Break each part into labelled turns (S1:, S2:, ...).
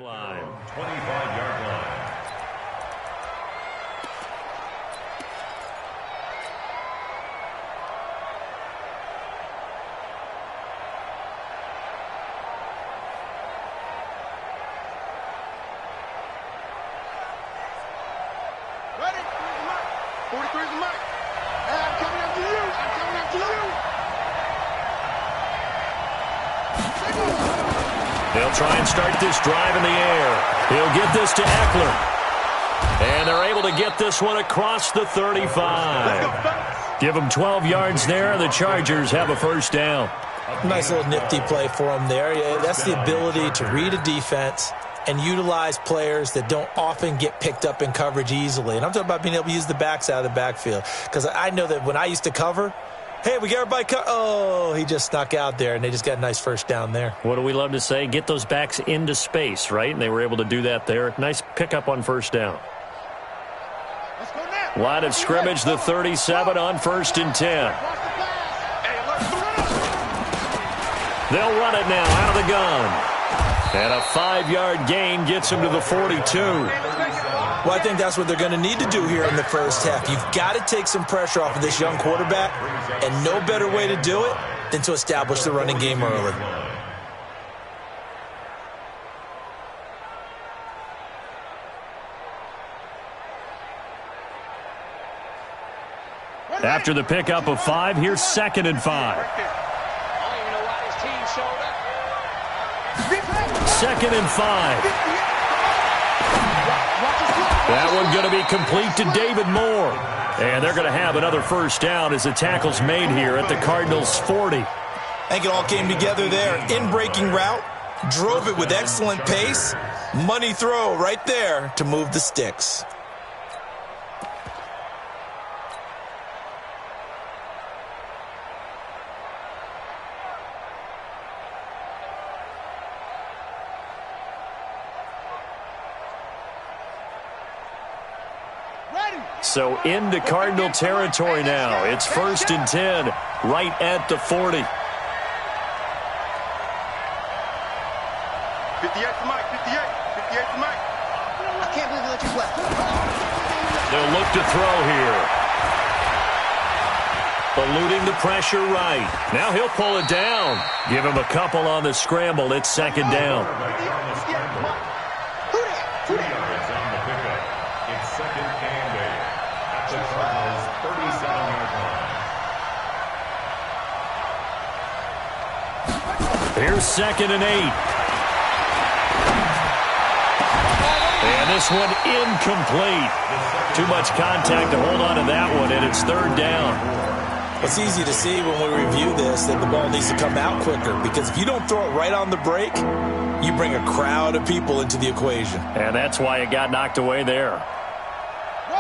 S1: line.
S2: 25-yard line.
S3: Ready? 43's the mic. Hey, I'm coming after you. I'm coming after you.
S1: They'll try and start this drive in the air. He'll get this to Eckler. And they're able to get this one across the 35. Give them 12 yards there. The Chargers have a first down.
S4: Nice little nifty play for them there. Yeah, that's the ability to read a defense and utilize players that don't often get picked up in coverage easily. And I'm talking about being able to use the backs out of the backfield. Because I know that when I used to cover, hey, we got everybody oh, he just snuck out there, and they just got a nice first down there.
S1: What do we love to say? Get those backs into space, right? And they were able to do that there. Nice pickup on first down. Line of scrimmage, the 37 on 1st and 10. They'll run it now out of the gun. And a 5-yard gain gets him to the 42.
S4: Well, I think that's what they're going to need to do here in the first half. You've got to take some pressure off of this young quarterback, and no better way to do it than to establish the running game early.
S1: After the pickup of 5, here's 2nd and 5. 2nd and 5. That one going to be complete to David Moore. And they're going to have another first down as the tackle's made here at the Cardinals' 40.
S4: I think it all came together there. In-breaking route, drove it with excellent pace. Money throw right there to move the sticks.
S1: So into Cardinal territory now. It's 1st and 10, right at the 40.
S3: 58 to Mike, 58 to Mike. I can't believe they let you play.
S1: They'll look to throw here. Eluding the pressure right. Now he'll pull it down. Give him a couple on the scramble. It's 2nd down. Here's 2nd and 8. And this one incomplete. Too much contact to hold on to that one, and it's 3rd down.
S4: It's easy to see when we review this that the ball needs to come out quicker, because if you don't throw it right on the break, you bring a crowd of people into the equation.
S1: And that's why it got knocked away there.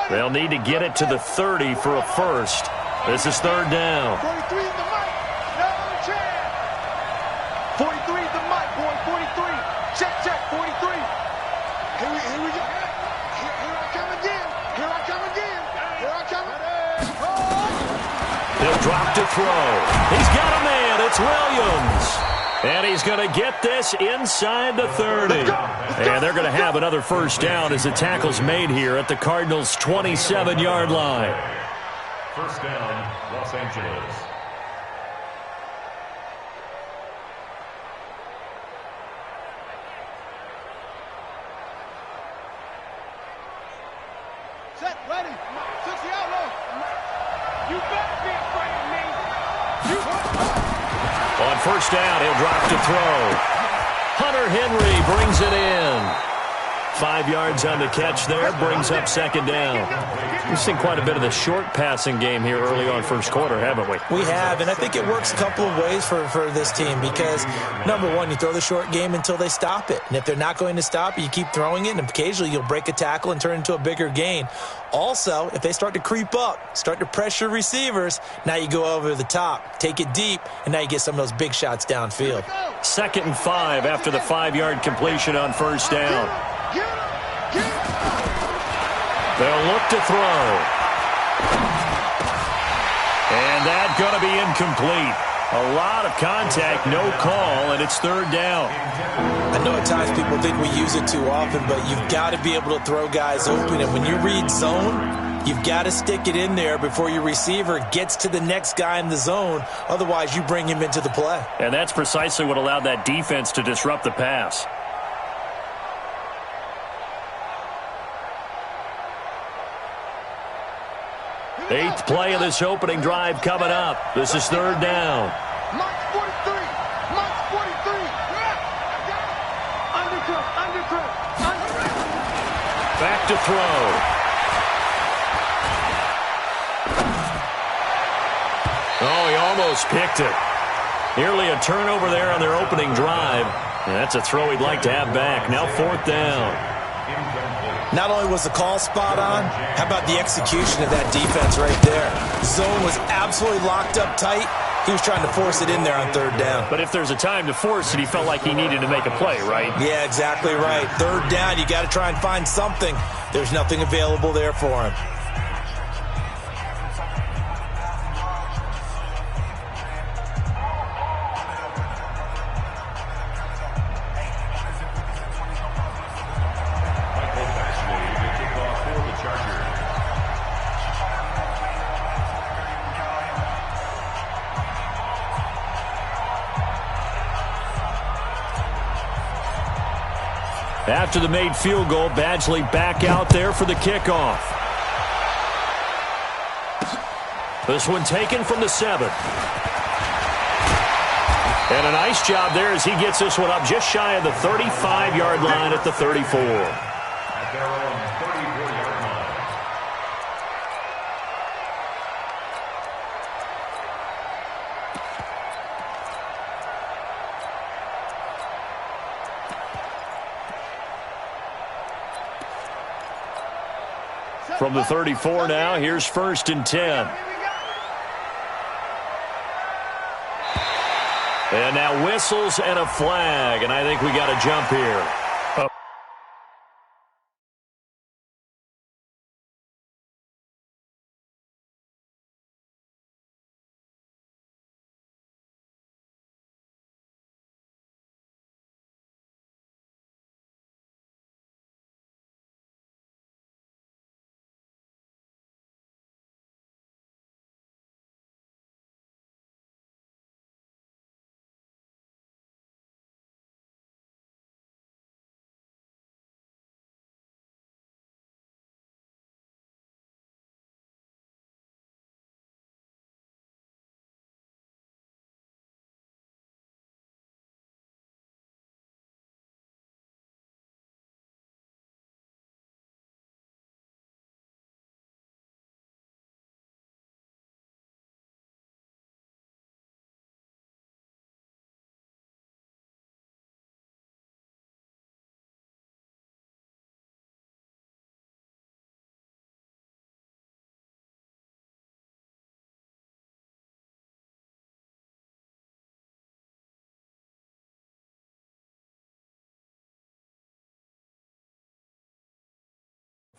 S1: They'll need to get it to the 30 for a first. This is 3rd down.
S3: 43 is the mic. No chance. 43 is the mic, boy. 43. Check, 43. Here we go. Here I come again. Here I come again. Here I come.
S1: He'll drop to throw. He's got a man. It's Williams. And he's going to get this inside the 30. And they're going to have another first down as the tackle's made here at the Cardinals' 27-yard line.
S2: First down, Los Angeles.
S3: Set, ready. 60 out low. You better be afraid of me.
S1: On first down, he'll drop to throw. Hunter Henry brings it in. 5 yards on the catch there, brings up 2nd down. We've seen quite a bit of the short passing game here early on first quarter, haven't we?
S4: We have, and I think it works a couple of ways for this team because, number one, you throw the short game until they stop it. And if they're not going to stop it, you keep throwing it, and occasionally you'll break a tackle and turn it into a bigger gain. Also, if they start to creep up, start to pressure receivers, now you go over the top, take it deep, and now you get some of those big shots downfield.
S1: 2nd and 5 after the 5-yard completion on first down. They'll look to throw. And that's going to be incomplete. A lot of contact, no call, and it's third down.
S4: I know at times people think we use it too often, but you've got to be able to throw guys open. And when you read zone, you've got to stick it in there before your receiver gets to the next guy in the zone. Otherwise, you bring him into the play.
S1: And that's precisely what allowed that defense to disrupt the pass. Eighth play of this opening drive coming up. This is third down.
S3: Mike's 43. Mike's 43. Undercut.
S1: Back to throw. Oh, he almost picked it. Nearly a turnover there on their opening drive. And that's a throw he'd like to have back. Now fourth down.
S4: Not only was the call spot on, how about the execution of that defense right there? Zone was absolutely locked up tight. He was trying to force it in there on third down.
S1: But if there's a time to force it, he felt like he needed to make a play, right?
S4: Yeah, exactly right. Third down, you got to try and find something. There's nothing available there for him.
S1: After the made field goal, Badgley back out there for the kickoff. This one taken from the 7. And a nice job there as he gets this one up just shy of the 35-yard line at the 34.
S2: At their own 34-yard line.
S1: From the 34 now, here's first and 10. And now whistles and a flag, and I think we got a jump here.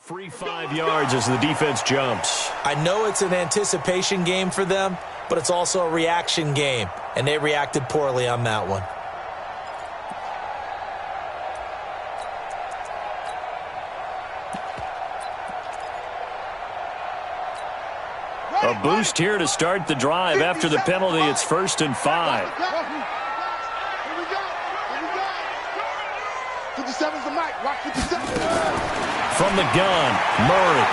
S1: Free 5 yards as the defense jumps.
S4: I know it's an anticipation game for them, but it's also a reaction game, and they reacted poorly on that one.
S1: A boost here to start the drive. After the penalty, it's first and 5.
S3: Here we go. 57's the mic. Watch 57.
S1: From the gun, Murray.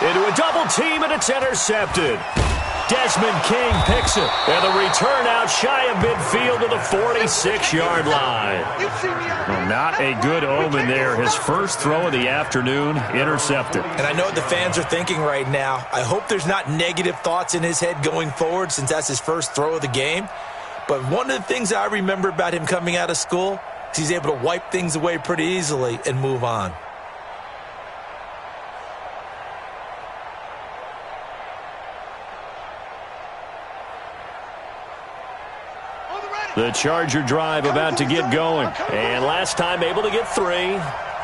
S1: Into a double team, and it's intercepted. Desmond King picks it. And the return out shy of midfield to the 46-yard line. Well, not a good omen there. His first throw of the afternoon, intercepted.
S4: And I know what the fans are thinking right now. I hope there's not negative thoughts in his head going forward since that's his first throw of the game. But one of the things I remember about him coming out of school is he's able to wipe things away pretty easily and move on.
S1: The Charger drive about to get going. And last time able to get 3.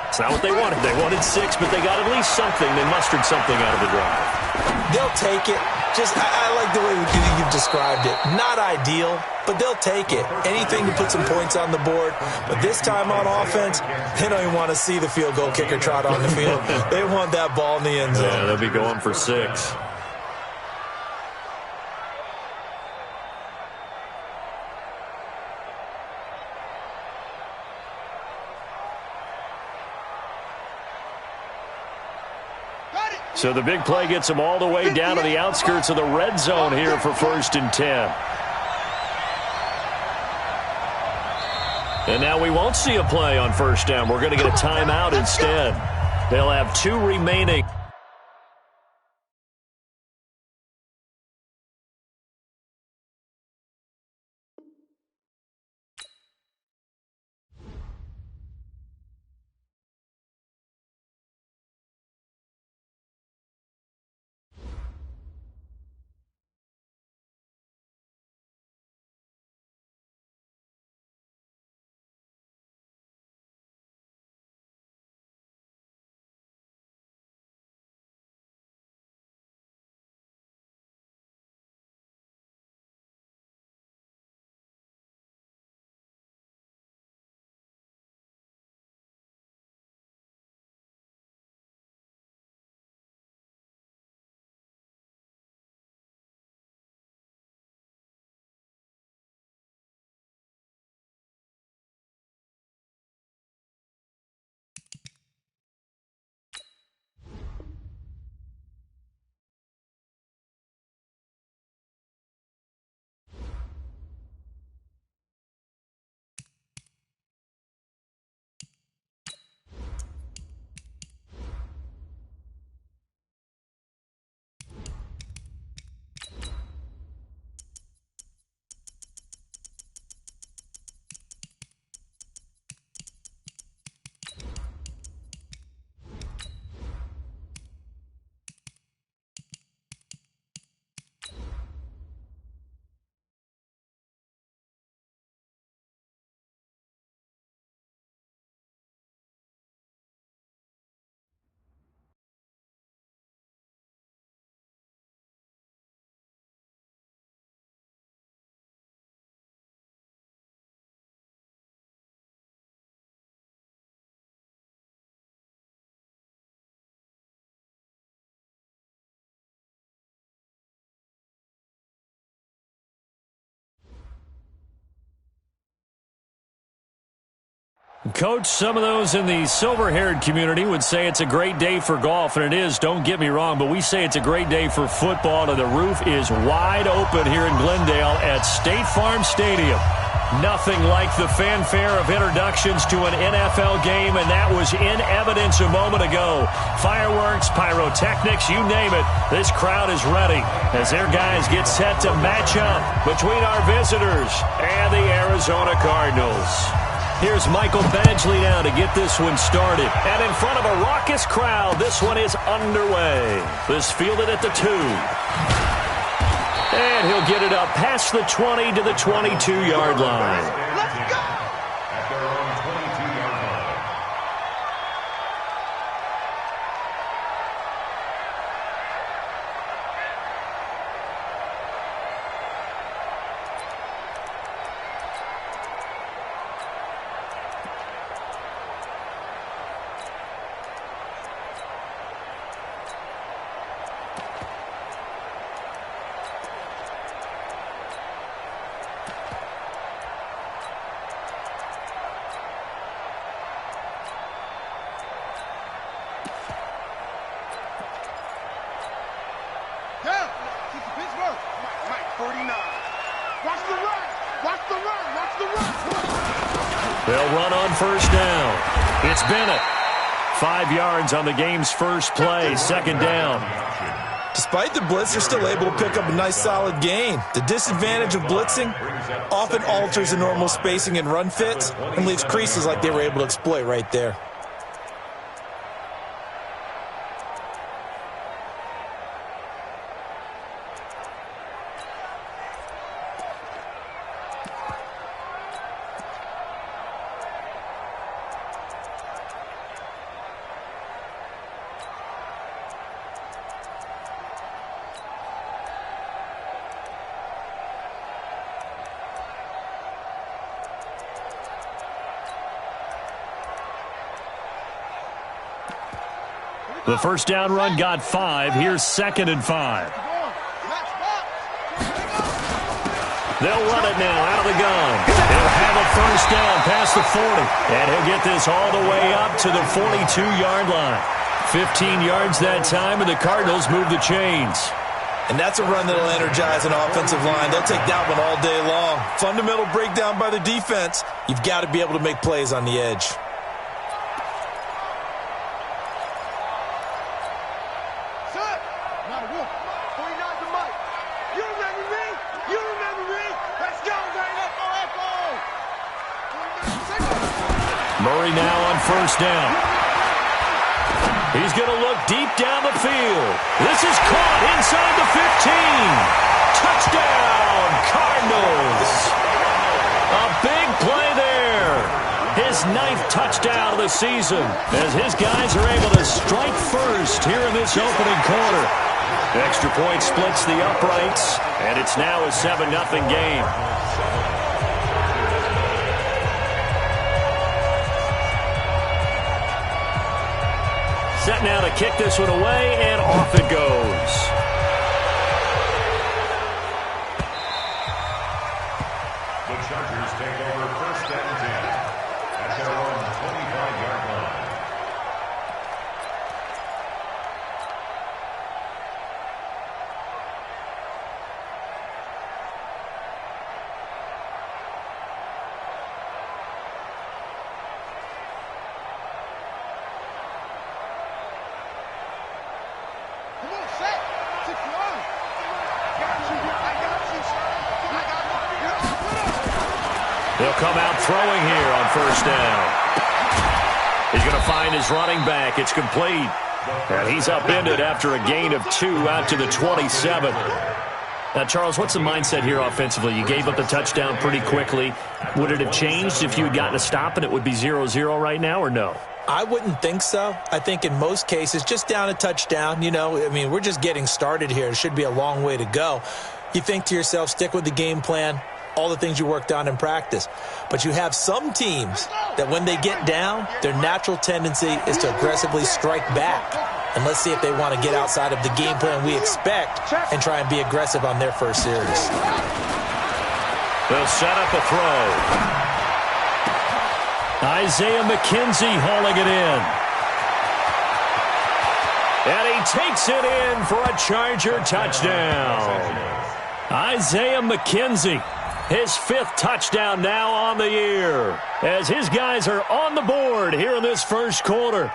S1: It's not what they wanted. They wanted 6, but they got at least something. They mustered something out of the drive.
S4: They'll take it. I like the way you've described it. Not ideal, but they'll take it. Anything to put some points on the board. But this time on offense, they don't even want to see the field goal kicker trot on the field. They want that ball in the end zone.
S1: Yeah, they'll be going for 6. So the big play gets them all the way down to the outskirts of the red zone here for 1st and 10. And now we won't see a play on 1st down. We're going to get a timeout instead. They'll have 2 remaining. Coach, some of those in the silver-haired community would say it's a great day for golf, and it is, don't get me wrong, but we say it's a great day for football, and the roof is wide open here in Glendale at State Farm Stadium. Nothing like the fanfare of introductions to an NFL game, and that was in evidence a moment ago. Fireworks, pyrotechnics, you name it, this crowd is ready as their guys get set to match up between our visitors and the Arizona Cardinals. Here's Michael Badgley now to get this one started. And in front of a raucous crowd, this one is underway. This fielded at the 2. And he'll get it up past the 20 to the 22-yard line.
S3: Let's go!
S2: At their own 22-yard line.
S3: Down. Pittsburgh. Mike, 49. Watch the run. Watch the run. Watch the run.
S1: They'll run on 1st down. It's Bennett. 5 yards on the game's first play, 2nd down.
S4: Despite the blitz, they're still able to pick up a nice solid gain. The disadvantage of blitzing often alters the normal spacing and run fits and leaves creases like they were able to exploit right there.
S1: The first down run got 5. Here's 2nd and 5. They'll run it now out of the gun. He'll have a first down past the 40. And he'll get this all the way up to the 42-yard line. 15 yards that time, and the Cardinals move the chains.
S4: And that's a run that'll energize an offensive line. They'll take that one all day long. Fundamental breakdown by the defense. You've got to be able to make plays on the edge.
S1: Murray now on first down. He's going to look deep down the field. This is caught inside the 15. Touchdown, Cardinals. A big play there. His 9th touchdown of the season as his guys are able to strike first here in this opening quarter. Extra point splits the uprights, and it's now a 7-0 game. Set now to kick this one away, and off it goes.
S2: The Chargers take over first and 10 at their own 25-yard line.
S1: They'll come out throwing here on first down. He's going to find his running back. It's complete. And he's upended after a gain of 2 out to the 27. Now, Charles, what's the mindset here offensively? You gave up the touchdown pretty quickly. Would it have changed if you had gotten a stop and it would be 0-0 right now, or no?
S4: I wouldn't think so. I think in most cases, just down a touchdown, we're just getting started here. It should be a long way to go. You think to yourself, stick with the game plan, all the things you worked on in practice. But you have some teams that when they get down, their natural tendency is to aggressively strike back. And let's see if they want to get outside of the game plan we expect and try and be aggressive on their first series.
S1: They'll set up a throw. Isaiah McKenzie hauling it in. And he takes it in for a Charger touchdown. Isaiah McKenzie, his 5th touchdown now on the year, as his guys are on the board here in this first quarter.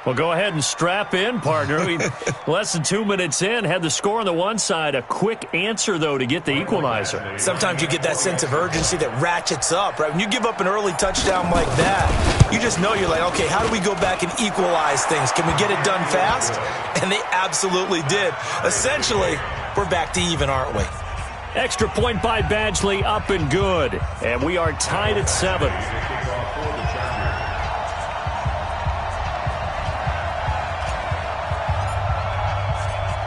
S1: Well, go ahead and strap in, partner. Less than 2 minutes in, had the score on the one side. A quick answer, though, to get the equalizer.
S4: Sometimes you get that sense of urgency that ratchets up, right? When you give up an early touchdown like that, you just know you're like, okay, how do we go back and equalize things? Can we get it done fast? And they absolutely did. Essentially, we're back to even, aren't we?
S1: Extra point by Badgley, up and good. And we are tied at 7.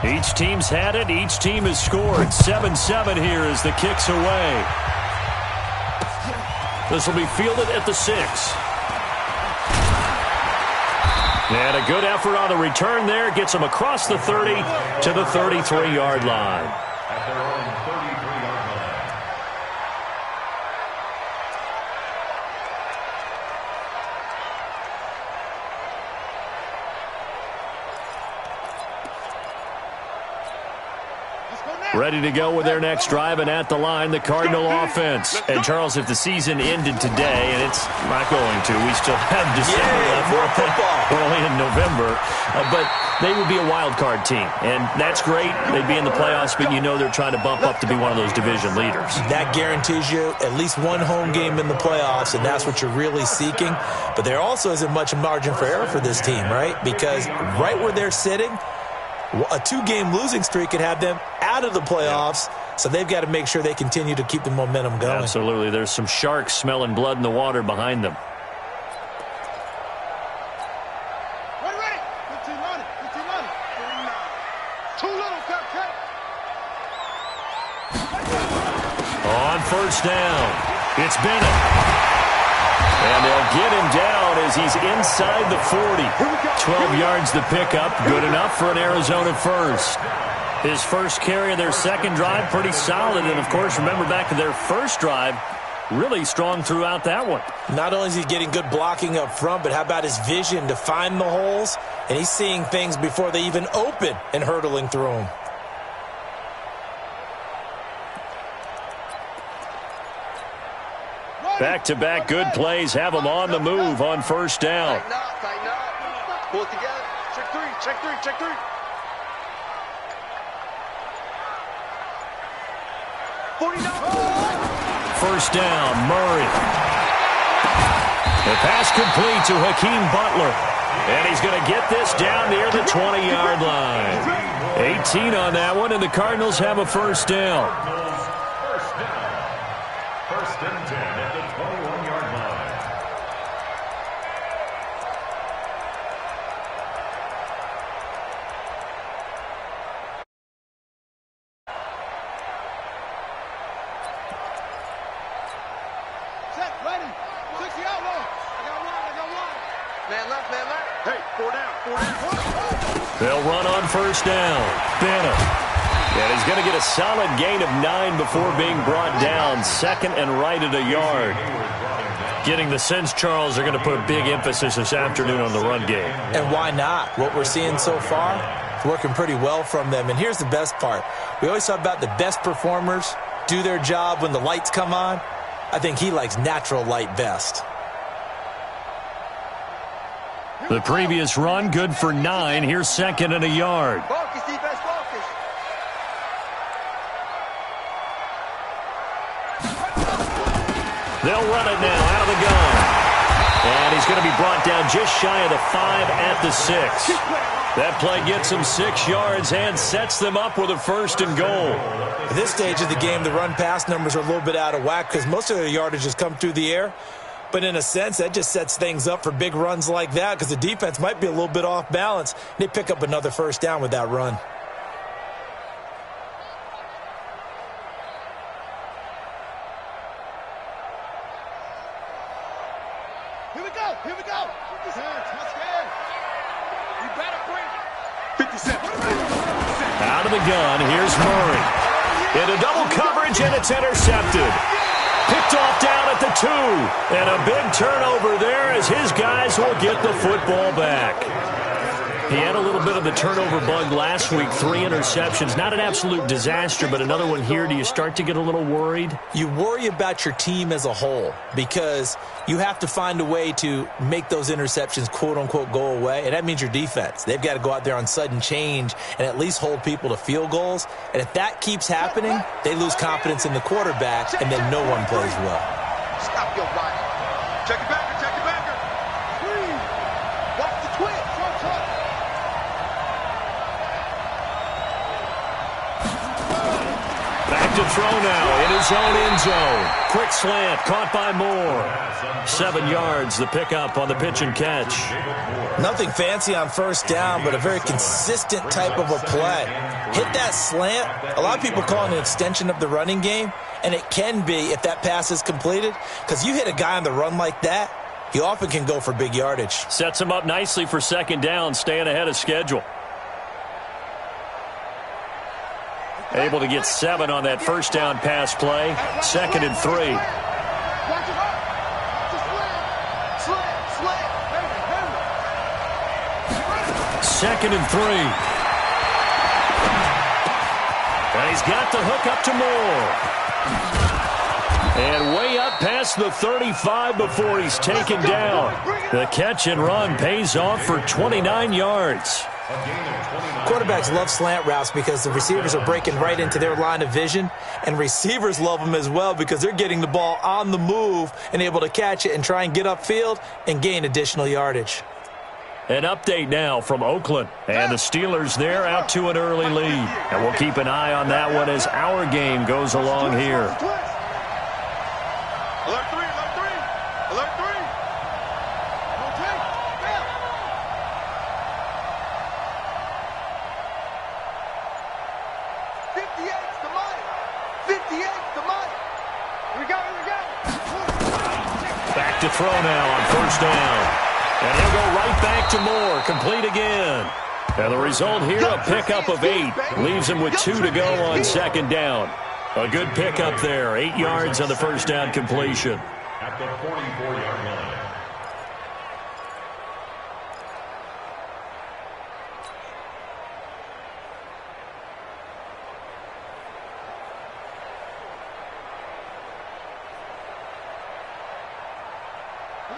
S1: Each team's had it. Each team has scored. 7-7 here as the kick's away. This will be fielded at the 6. And a good effort on the return there. Gets them across the 30 to the 33-yard line.
S2: At their own 33-yard line.
S1: Ready to go with their next drive, and at the line, the Cardinal offense. And, Charles, if the season ended today, and it's not going to, we still have December left.
S4: More football.
S1: We're only in November. But they would be a wild card team, and that's great. They'd be in the playoffs, but you know they're trying to bump up to be one of those division leaders.
S4: That guarantees you at least one home game in the playoffs, and that's what you're really seeking. But there also isn't much margin for error for this team, right? Because right where they're sitting, a 2-game losing streak could have them out of the playoffs, so they've got to make sure they continue to keep the momentum going.
S1: Absolutely. There's some sharks smelling blood in the water behind them.
S3: Ready. 15 money. Too little, cut.
S1: On first down, it's Bennett. And they'll get him down as he's inside the 40. 12 yards to pick up. Good enough for an Arizona first. His first carry of their second drive, pretty solid. And, of course, remember back to their first drive, really strong throughout that one.
S4: Not only is he getting good blocking up front, but how about his vision to find the holes? And he's seeing things before they even open and hurtling through them.
S1: Back-to-back good plays have him on the move on first down.
S3: Tighten up, tighten up. Pull it together. Check three, check three, check three. 49.
S1: First down, Murray. The pass complete to Hakeem Butler. And he's going to get this down near the 20-yard line. 18 on that one, and the Cardinals have a first down.
S2: First and 10 at the 21-yard line.
S3: Set, ready. 60 outlaw. I got one. Man left, man left. Hey, 4 down.
S1: They'll run on first down. Bennett. And he's going to get a solid gain of 9 before being brought down. Second and right at a yard. Getting the sense, Charles, they're going to put a big emphasis this afternoon on the run game.
S4: And why not? What we're seeing so far is working pretty well from them. And here's the best part. We always talk about the best performers do their job when the lights come on. I think he likes natural light best.
S1: The previous run, good for 9. Here's second and a yard.
S3: Focus, defense, focus.
S1: They'll run it now out of the gun. And he's going to be brought down just shy of the 5 at the 6. That play gets him 6 yards and sets them up with a first and goal.
S4: At this stage of the game, the run-pass numbers are a little bit out of whack because most of their yardage has come through the air. But in a sense, that just sets things up for big runs like that because the defense might be a little bit off balance. They pick up another first down with that run.
S3: Here we go. 57. Touchdown. You better bring it. 57.
S1: Out of the gun, here's Murray. Into double coverage, and it's intercepted. Picked off down at the 2. And a big turnover there as his guys will get the football back. He had a little bit of the turnover bug last week, 3 interceptions. Not an absolute disaster, but another one here. Do you start to get a little worried?
S4: You worry about your team as a whole because you have to find a way to make those interceptions, quote-unquote, go away, and that means your defense. They've got to go out there on sudden change and at least hold people to field goals, and if that keeps happening, they lose confidence in the quarterback, and then no one plays well.
S3: Stop your body. Check it back. Watch the twitch.
S1: Back to throw now in his own end zone. Quick slant, caught by Moore. 7 yards, the pickup on the pitch and catch.
S4: Nothing fancy on first down, but a very consistent type of a play. Hit that slant. A lot of people call it an extension of the running game, and it can be if that pass is completed, because you hit a guy on the run like that, he often can go for big yardage.
S1: Sets him up nicely for second down, staying ahead of schedule. Able to get 7 on that first down pass play. Second and 3. Second and 3. And he's got the hook up to Moore. And way up past the 35 before he's taken down. The catch and run pays off for 29 yards.
S4: Quarterbacks love slant routes because the receivers are breaking right into their line of vision, and receivers love them as well because they're getting the ball on the move and able to catch it and try and get upfield and gain additional yardage.
S1: An update now from Oakland, and the Steelers there out to an early lead. And we'll keep an eye on that one as our game goes along here.
S3: Alert 3, alert 3, alert 3. Okay, bam. 58's the money. 58's the money. Here we go.
S1: Back to throw now on first down. And he'll go right back to Moore, complete again. And the result here, a pickup of 8. Leaves him with 2 to go on second down. A good pickup there, 8 yards on the first down completion.
S2: At the 44-yard line.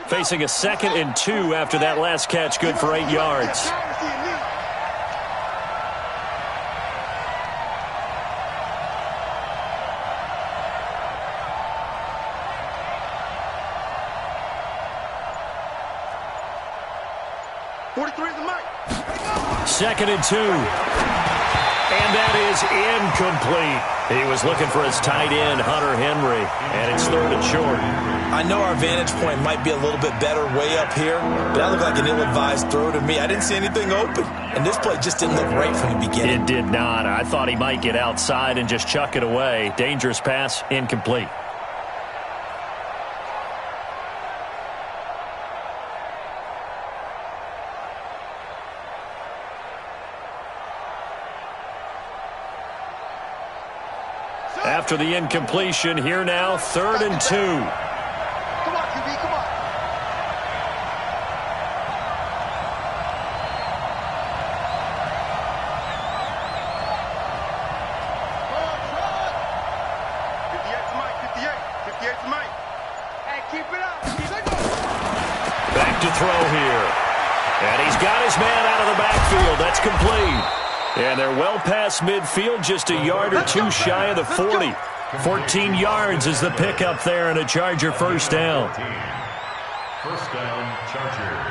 S1: Facing a 2nd and 2 after that last catch, good for 8 yards. Second and 2. And that is incomplete. He was looking for his tight end, Hunter Henry, and it's 3rd and short.
S4: I know our vantage point might be a little bit better way up here, but that looked like an ill-advised throw to me. I didn't see anything open, and this play just didn't look right from the beginning.
S1: It did not. I thought he might get outside and just chuck it away. Dangerous pass, incomplete. After the incompletion, here now, 3rd and 2.
S3: Come on, QB, come on.
S1: Back to throw here. And he's got his man out of the backfield. That's complete. And they're well past midfield, just a yard or 2 shy of the 40. 14 yards is the pickup there, and a Charger first down.
S2: First down, Chargers.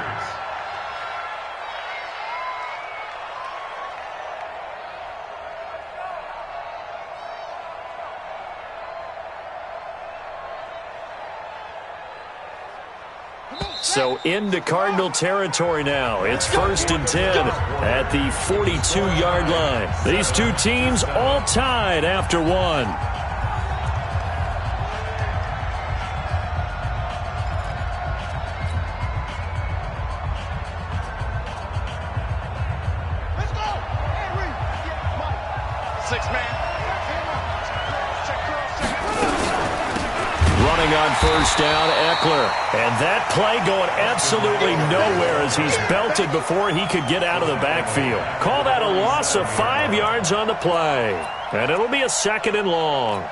S1: So into Cardinal territory now. It's 1st and 10 at the 42-yard line. These two teams all tied after 1. On first down, Eckler. And that play going absolutely nowhere as he's belted before he could get out of the backfield. Call that a loss of 5 yards on the play. And it'll be a 2nd and long.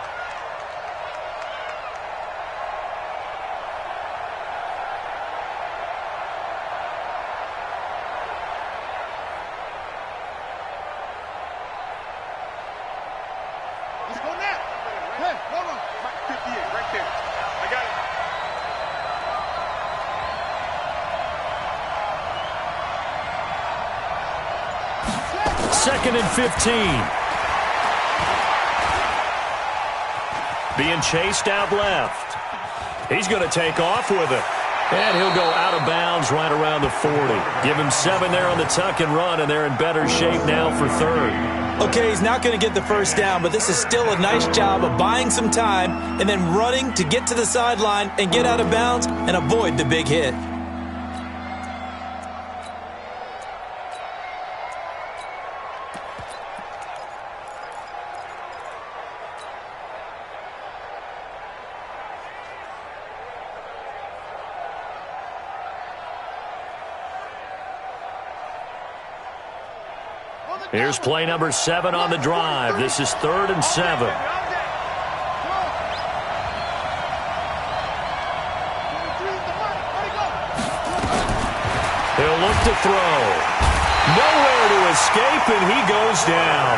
S1: Second and 15. Being chased out left. He's going to take off with it. And he'll go out of bounds right around the 40. Give him 7 there on the tuck and run, and they're in better shape now for 3rd.
S4: Okay, he's not going to get the first down, but this is still a nice job of buying some time and then running to get to the sideline and get out of bounds and avoid the big hit.
S1: Here's play number 7 on the drive. This is 3rd and 7. He'll look to throw. Nowhere to escape, and he goes down.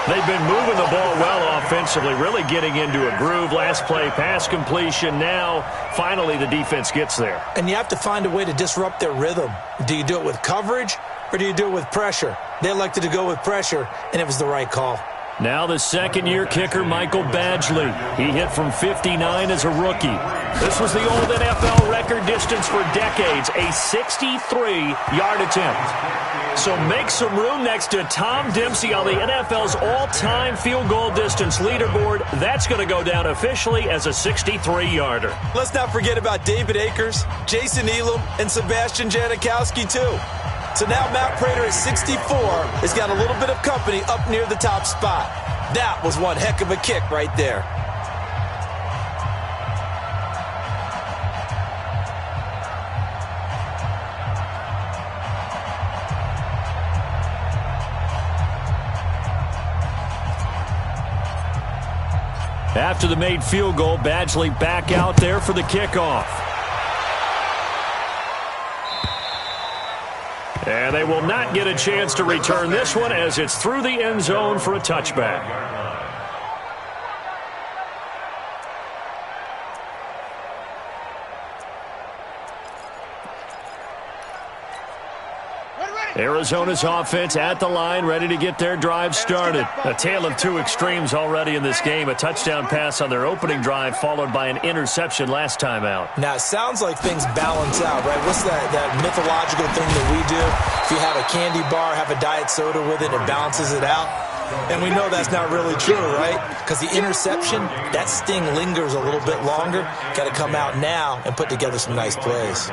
S1: They've been moving the ball well offensively, really getting into a groove. Last play, pass completion. Now, finally, the defense gets there.
S4: And you have to find a way to disrupt their rhythm. Do you do it with coverage, or do you do it with pressure? They elected to go with pressure, and it was the right call.
S1: Now the second-year kicker, Michael Badgley. He hit from 59 as a rookie. This was the old NFL record distance for decades, a 63-yard attempt. So make some room next to Tom Dempsey on the NFL's all-time field goal distance leaderboard. That's going to go down officially as a 63-yarder.
S4: Let's not forget about David Akers, Jason Elam, and Sebastian Janikowski, too. So now Matt Prater at 64 has got a little bit of company up near the top spot. That was one heck of a kick right there.
S1: After the made field goal, Badgley back out there for the kickoff. And they will not get a chance to return this one as it's through the end zone for a touchback. Arizona's offense at the line, ready to get their drive started. A tale of two extremes already in this game. A touchdown pass on their opening drive, followed by an interception last time out.
S4: Now, it sounds like things balance out, right? What's that mythological thing that we do? If you have a candy bar, have a diet soda with it, it balances it out. And we know that's not really true, right? Because the interception, that sting lingers a little bit longer. Got to come out now and put together some nice plays.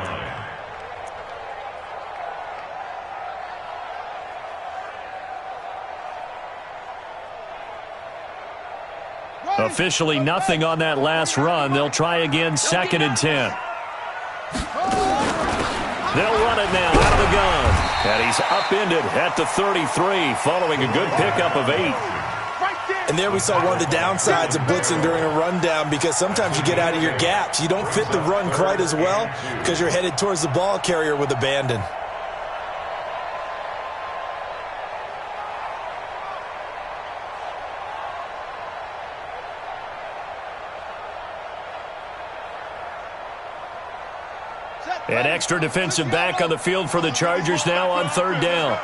S1: Officially nothing on that last run. They'll try again, 2nd and 10. They'll run it now out of the gun. And he's upended at the 33 following a good pickup of 8.
S4: And there we saw one of the downsides of blitzing during a rundown, because sometimes you get out of your gaps. You don't fit the run quite as well because you're headed towards the ball carrier with abandon.
S1: An extra defensive back on the field for the Chargers now on 3rd down.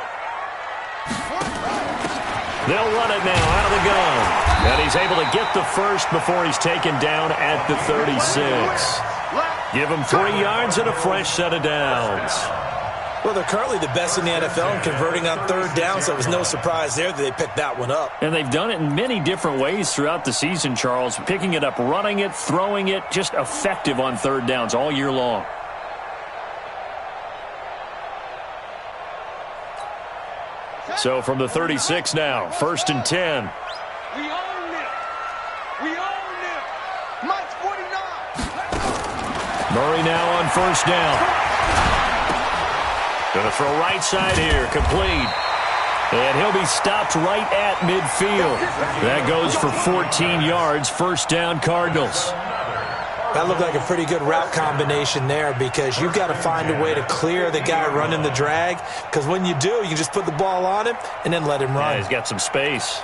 S1: They'll run it now out of the gun. And he's able to get the first before he's taken down at the 36. Give him 3 yards and a fresh set of downs.
S4: Well, they're currently the best in the NFL in converting on 3rd down, so it was no surprise there that they picked that one up.
S1: And they've done it in many different ways throughout the season, Charles. Picking it up, running it, throwing it, just effective on 3rd downs all year long. So from the 36 now, 1st and 10.
S3: We own it. We own it. Mike's 49.
S1: Murray now on 1st down. Going to throw right side here, complete. And he'll be stopped right at midfield. That goes for 14 yards, 1st down Cardinals.
S4: That looked like a pretty good route combination there, because you've got to find a way to clear the guy running the drag, because when you do, you just put the ball on him and then let him run.
S1: Yeah, he's got some space.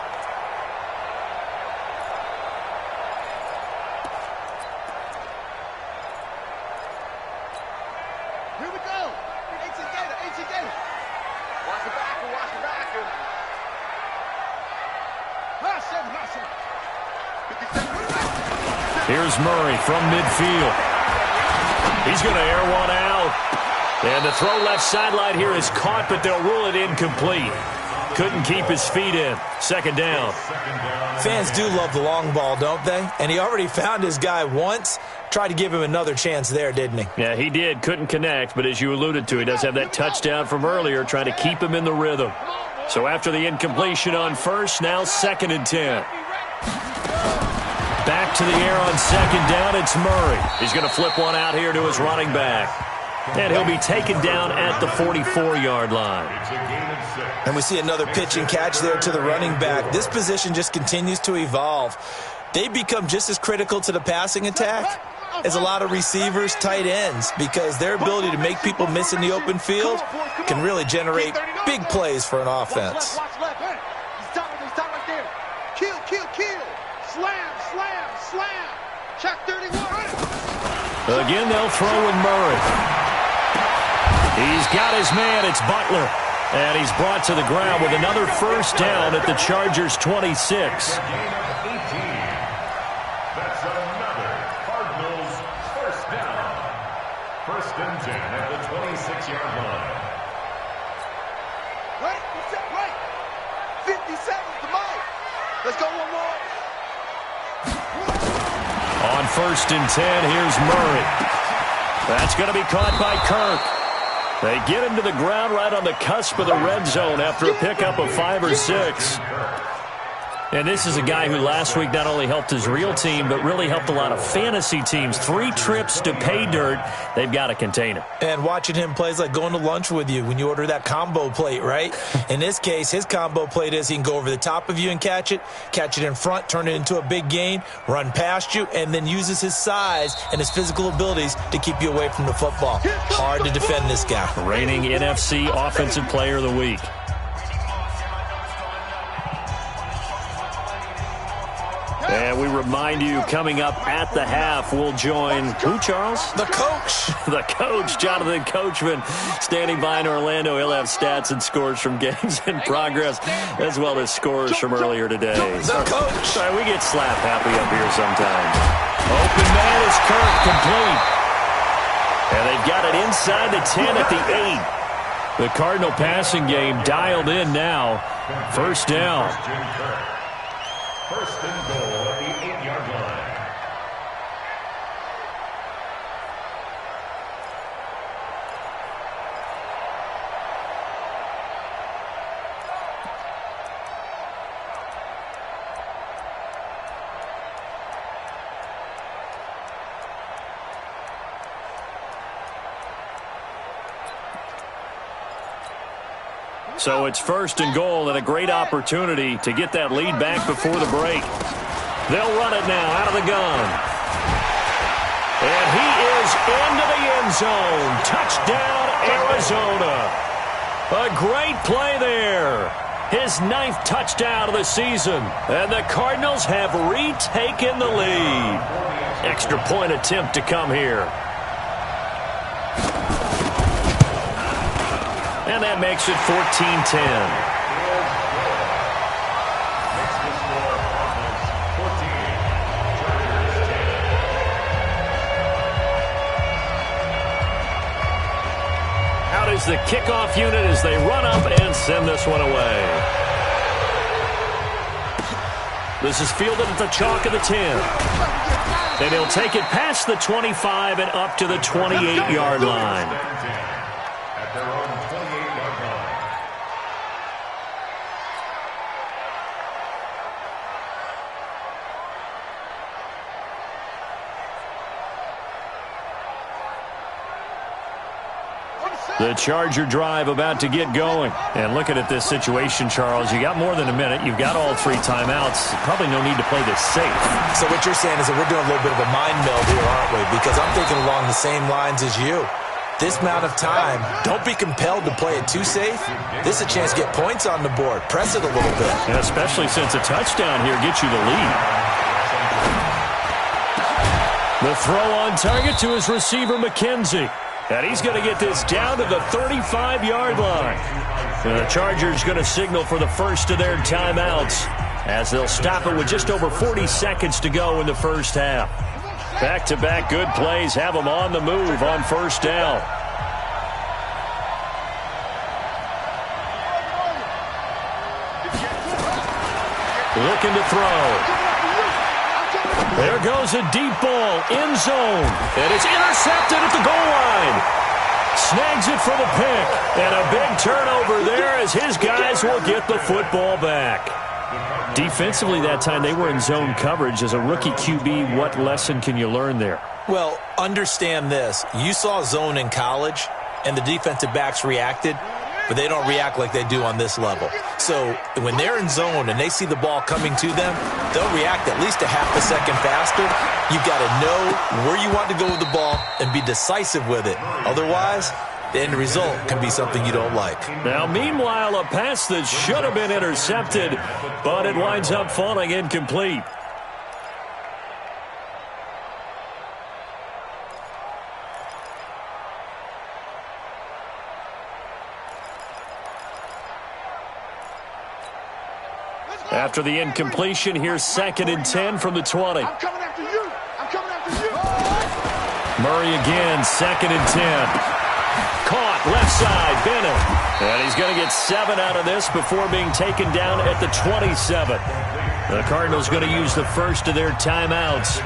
S3: Here we go. HC Gator. Watch the backer.
S1: Here's Murray from midfield. He's going to air one out. And the throw left sideline here is caught, but they'll rule it incomplete. Couldn't keep his feet in. 2nd down.
S4: Fans do love the long ball, don't they? And he already found his guy once. Tried to give him another chance there, didn't he?
S1: Yeah, he did. Couldn't connect, but as you alluded to, he does have that touchdown from earlier, trying to keep him in the rhythm. So after the incompletion on 1st, now 2nd and 10. Back to the air on 2nd down, it's Murray. He's going to flip one out here to his running back. And he'll be taken down at the 44-yard line.
S4: And we see another pitch and catch there to the running back. This position just continues to evolve. They become just as critical to the passing attack as a lot of receivers, tight ends, because their ability to make people miss in the open field can really generate big plays for an offense.
S3: Watch left. Hey, he's top right there. Kill. Slam. Check 31.
S1: Again, they'll throw with Murray. He's got his man. It's Butler. And he's brought to the ground with another first down at the Chargers' 26.
S2: That's another Cardinals first down. First and 10 at the 26-yard line.
S3: Wait, 50 seconds to Mike. Let's go one more.
S1: On first and 10, here's Murray. That's going to be caught by Kirk. They get him to the ground right on the cusp of the red zone after a pickup of 5 or 6. And this is a guy who last week not only helped his real team, but really helped a lot of fantasy teams. 3 trips to pay dirt. They've got to contain him.
S4: And watching him play is like going to lunch with you when you order that combo plate, right? In this case, his combo plate is he can go over the top of you and catch it in front, turn it into a big gain, run past you, and then uses his size and his physical abilities to keep you away from the football. Hard to defend this guy.
S1: Reigning NFC Offensive Player of the Week. And we remind you, coming up at the half, we'll join who, Charles?
S4: The coach.
S1: The coach, Jonathan Coachman, standing by in Orlando. He'll have stats and scores from games in progress, as well as scores from earlier today.
S4: The coach.
S1: Sorry, we get slap happy up here sometimes. Open man is Kirk, complete. And they've got it inside the 10 at the 8. The Cardinal passing game dialed in now. First down.
S2: First and goal at the 8-yard line.
S1: So it's first and goal and a great opportunity to get that lead back before the break. They'll run it now out of the gun. And he is into the end zone. Touchdown, Arizona. A great play there. His 9th touchdown of the season. And the Cardinals have retaken the lead. Extra point attempt to come here. And that makes it 14-10. Out is the kickoff unit as they run up and send this one away. This is fielded at the chalk of the 10. And he'll take it past the 25 and up to the 28-yard line. The Charger drive about to get going. And looking at this situation, Charles, you got more than a minute. You've got all 3 timeouts. Probably no need to play this safe.
S4: So what you're saying is that we're doing a little bit of a mind meld here, aren't we? Because I'm thinking along the same lines as you. This amount of time, don't be compelled to play it too safe. This is a chance to get points on the board. Press it a little bit.
S1: And especially since a touchdown here gets you the lead. The throw on target to his receiver, McKenzie. And he's going to get this down to the 35-yard line. And the Chargers going to signal for the first of their timeouts as they'll stop it with just over 40 seconds to go in the first half. Back-to-back good plays have them on the move on first down. Looking to throw. There goes a deep ball, end zone, and it's intercepted at the goal line. Snags it for the pick, and a big turnover there as his guys will get the football back. Defensively that time, they were in zone coverage. As a rookie QB, what lesson can you learn there?
S4: Well, understand this. You saw zone in college, and the defensive backs reacted, but they don't react like they do on this level. So when they're in zone and they see the ball coming to them, they'll react at least a half a second faster. You've got to know where you want to go with the ball and be decisive with it. Otherwise, the end result can be something you don't like.
S1: Now, meanwhile, a pass that should have been intercepted, but it winds up falling incomplete. After the incompletion, here's 2nd and 10 from the 20.
S3: I'm coming after you. I'm coming after you.
S1: Murray again, 2nd and 10. Caught, left side, Bennett. And he's going to get 7 out of this before being taken down at the 27. The Cardinals going to use the first of their timeouts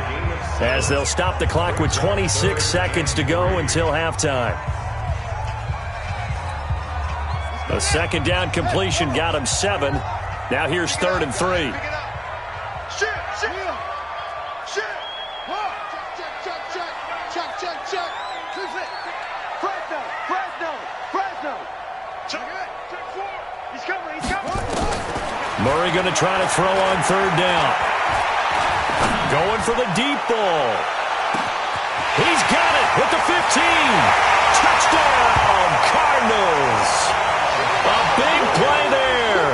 S1: as they'll stop the clock with 26 seconds to go until halftime. A 2nd down completion got him 7. Now here's 3rd and 3. Murray going to try to throw on 3rd down. Going for the deep ball. He's got it at the 15. Touchdown, Cardinals. A big play there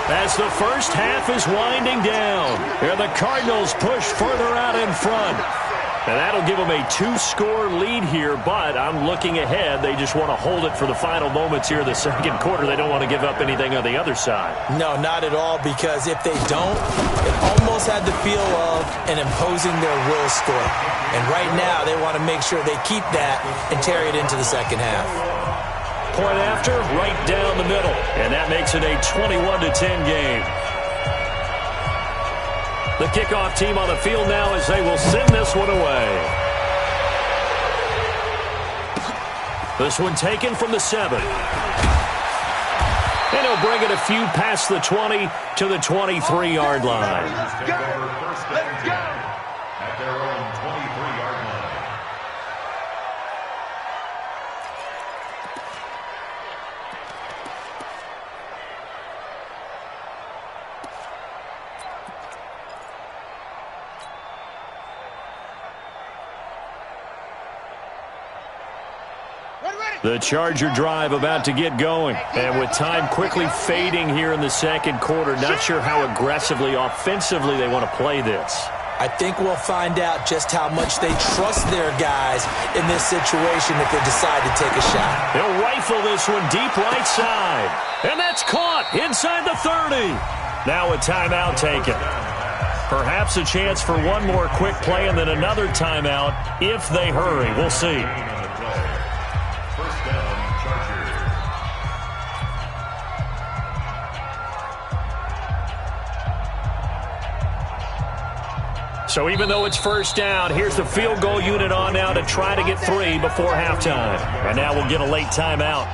S1: as the first half is winding down. And the Cardinals push further out in front. And that'll give them a 2-score lead here, but I'm looking ahead. They just want to hold it for the final moments here in the second quarter. They don't want to give up anything on the other side.
S4: No, not at all, because if they don't, it almost had the feel of an imposing their will score. And right now, they want to make sure they keep that and carry it into the second half.
S1: Point after, right down the middle. And that makes it a 21-10 game. The kickoff team on the field now as they will send this one away. This one taken from the 7. And he'll bring it a few past the 20 to the 23-yard line.
S2: Let's go. At their own 23-yard line.
S1: The Charger drive about to get going. And with time quickly fading here in the second quarter, not sure how aggressively, offensively they want to play this.
S4: I think we'll find out just how much they trust their guys in this situation if they decide to take a shot.
S1: They'll rifle this one deep right side. And that's caught inside the 30. Now a timeout taken. Perhaps a chance for one more quick play and then another timeout if they hurry. We'll see.
S2: First down, Chargers.
S1: So even though it's first down, here's the field goal unit on now to try to get 3 before halftime. And now we'll get a late timeout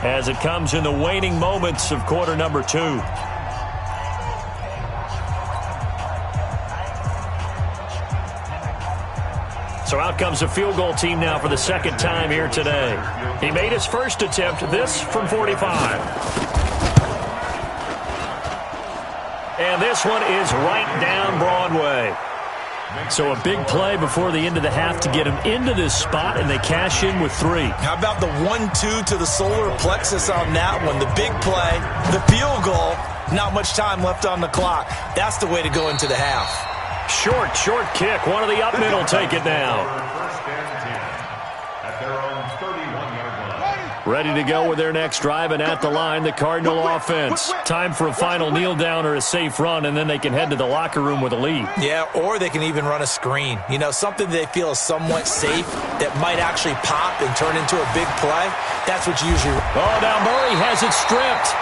S1: as it comes in the waning moments of quarter number 2. So out comes the field goal team now for the second time here today. He made his first attempt, this from 45. And this one is right down Broadway. So a big play before the end of the half to get him into this spot, and they cash in with 3.
S4: How about the 1-2 to the solar plexus on that one? The big play, the field goal, not much time left on the clock. That's the way to go into the half.
S1: Short kick. One of the up middle take it now.
S2: First and 10 at their own 31-yard line.
S1: Ready to go with their next drive, and at the line, the Cardinal offense. Time for a final kneel down or a safe run, and then they can head to the locker room with a lead.
S4: Yeah, or they can even run a screen. You know, something they feel is somewhat safe that might actually pop and turn into a big play. That's what you usually...
S1: Oh, now Murray has it stripped.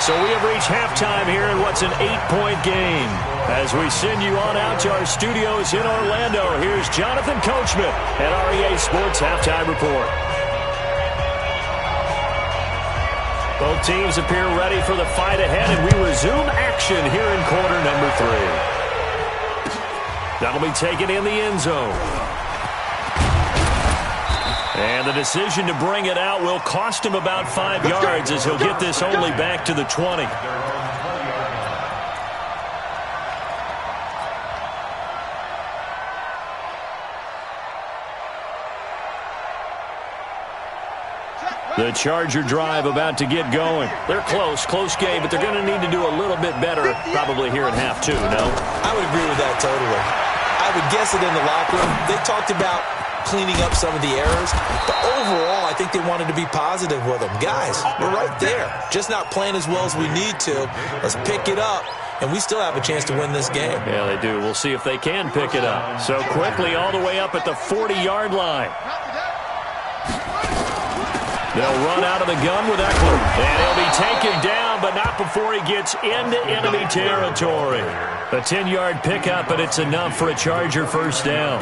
S1: So we have reached halftime here in what's an 8-point game. As we send you on out to our studios in Orlando, here's Jonathan Coachman at REA Sports Halftime Report. Both teams appear ready for the fight ahead, and we resume action here in quarter number 3. That'll be taken in the end zone. And the decision to bring it out will cost him about 5 yards as he'll get this only back to the 20. The Charger drive about to get going. They're close game, but they're going to need to do a little bit better probably here in half 2, no?
S4: I would agree with that totally. I would guess it in the locker room. They talked about cleaning up some of the errors. But overall, I think they wanted to be positive with them. Guys, we're right there. Just not playing as well as we need to. Let's pick it up, and we still have a chance to win this game.
S1: Yeah, they do. We'll see if they can pick it up. So quickly all the way up at the 40-yard line. They'll run out of the gun with Eckler. And he'll be taken down, but not before he gets into enemy territory. A 10-yard pickup, and it's enough for a Charger first down.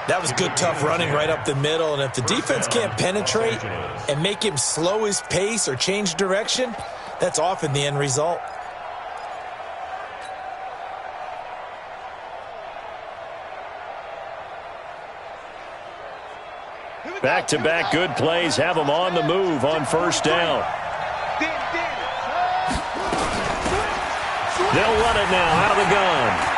S4: That was good, tough running right up the middle. And if the defense can't penetrate and make him slow his pace or change direction, that's often the end result.
S1: Back-to-back good plays have them on the move on first down. They'll run it now out of the gun.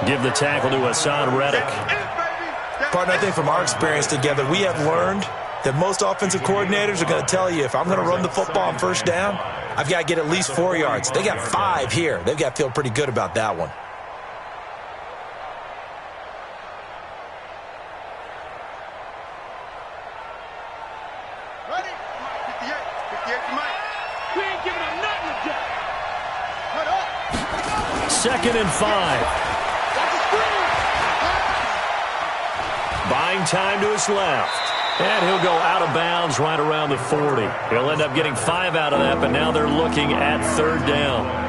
S1: Give the tackle to Hassan Reddick.
S4: Partner, I think from our experience together, we have learned that most offensive coordinators are going to tell you, if I'm going to run the football on first down, I've got to get at least 4 yards. They got 5 here. They've got to feel pretty good about that one.
S1: Second and 5. Buying time to his left. And he'll go out of bounds right around the 40. He'll end up getting 5 out of that, but now they're looking at third down.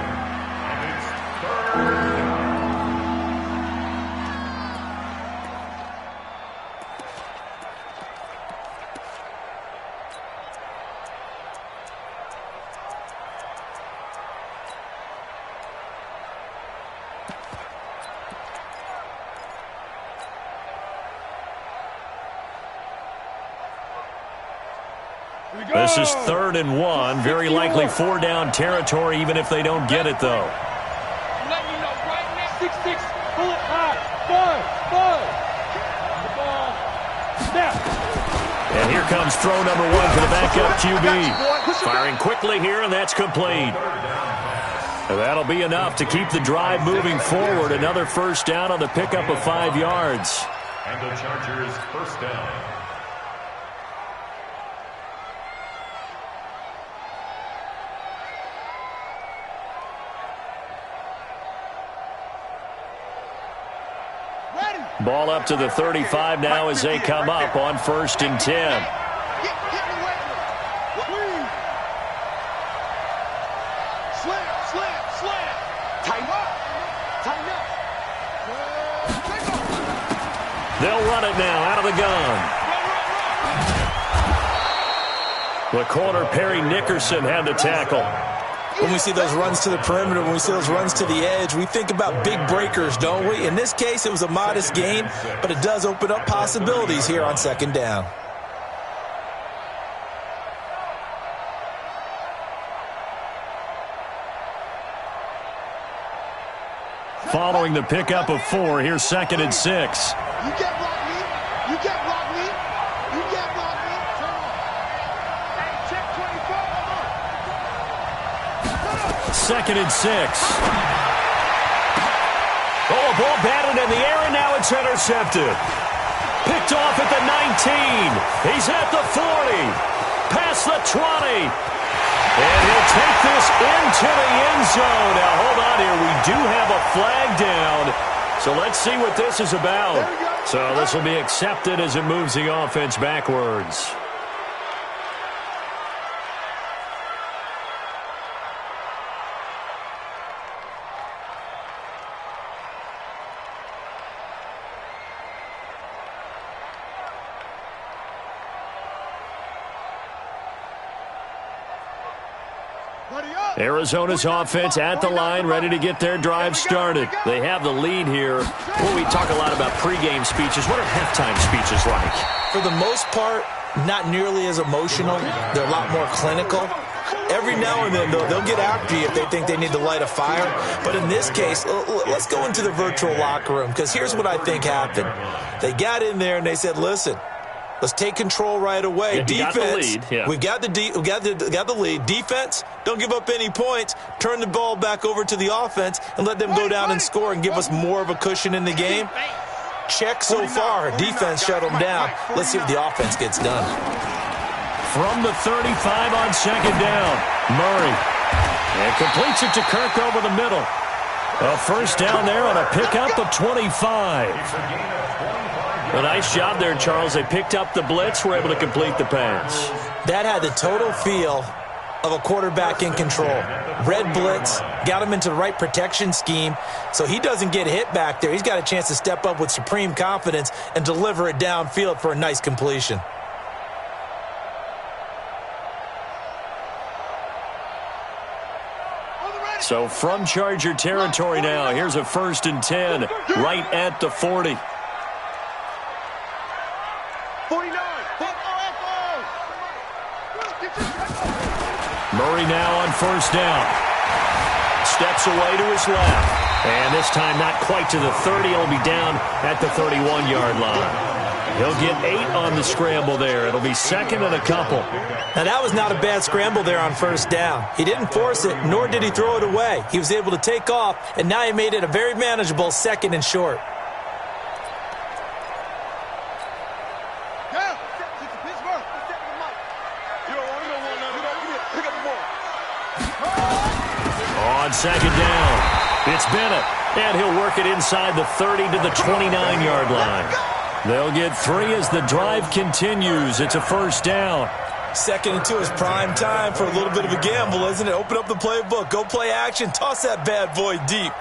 S1: This is 3rd and 1. Very likely 4-down territory, even if they don't get it, though.
S3: I'm letting you know right now. 6-6. Pull it high. Bud. The ball. Snap.
S1: And here comes throw number 1 for the backup QB. Firing quickly here, and that's complete. And that'll be enough to keep the drive moving forward. Another first down on the pickup of 5 yards.
S2: And the Chargers first down.
S1: Ball up to the 35 now as they come up on 1st and 10.
S3: Slam. Tighten up.
S1: They'll run it now out of the gun. The corner, Perry Nickerson, had the tackle.
S4: When we see those runs to the perimeter, when we see those runs to the edge, we think about big breakers, don't we? In this case, it was a modest gain, but it does open up possibilities here on 2nd down.
S1: Following the pickup of 4, here's 2nd and 6.
S3: You can't block me. You can't block me. You can't block me. Turn on. Hey, check 24.
S1: 2nd and 6. Oh, a ball batted in the air, and now it's intercepted. Picked off at the 19. He's at the 40. Past the 20. And he'll take this into the end zone. Now, hold on here. We do have a flag down. So let's see what this is about. So this will be accepted as it moves the offense backwards. Arizona's offense at the line, ready to get their drive started. They have the lead here. Well, we talk a lot about pregame speeches. What are halftime speeches like?
S4: For the most part, not nearly as emotional. They're a lot more clinical. Every now and then, they'll get after you if they think they need to light a fire. But in this case, let's go into the virtual locker room, because here's what I think happened. They got in there and they said, listen, let's take control right away.
S1: Yeah,
S4: defense,
S1: we've got
S4: the lead. Defense, don't give up any points. Turn the ball back over to the offense and let them go down and score and give us more of a cushion in the game. check so far. Defense shut them down. Let's see what the offense gets done.
S1: From the 35 on second down, Murray. And completes it to Kirk over the middle. A first down there on a pickup of 25. A nice job there, Charles. They picked up the blitz, were able to complete the pass.
S4: That had the total feel of a quarterback in control. Red blitz, got him into the right protection scheme, so he doesn't get hit back there. He's got a chance to step up with supreme confidence and deliver it downfield for a nice completion.
S1: So from Charger territory now, here's a 1st and 10 right at the 40.
S3: 49.
S1: Murray now on first down. Steps away to his left. And this time not quite to the 30. He'll be down at the 31-yard line. He'll get 8 on the scramble there. It'll be 2nd and a couple.
S4: Now, that was not a bad scramble there on first down. He didn't force it, nor did he throw it away. He was able to take off, and now he made it a very manageable 2nd and short.
S1: On second down, it's Bennett, and he'll work it inside the 30 to the 29-yard line. They'll get 3 as the drive continues. It's a first down.
S4: 2nd and 2 is prime time for a little bit of a gamble, isn't it? Open up the playbook, go play action, toss that bad boy deep.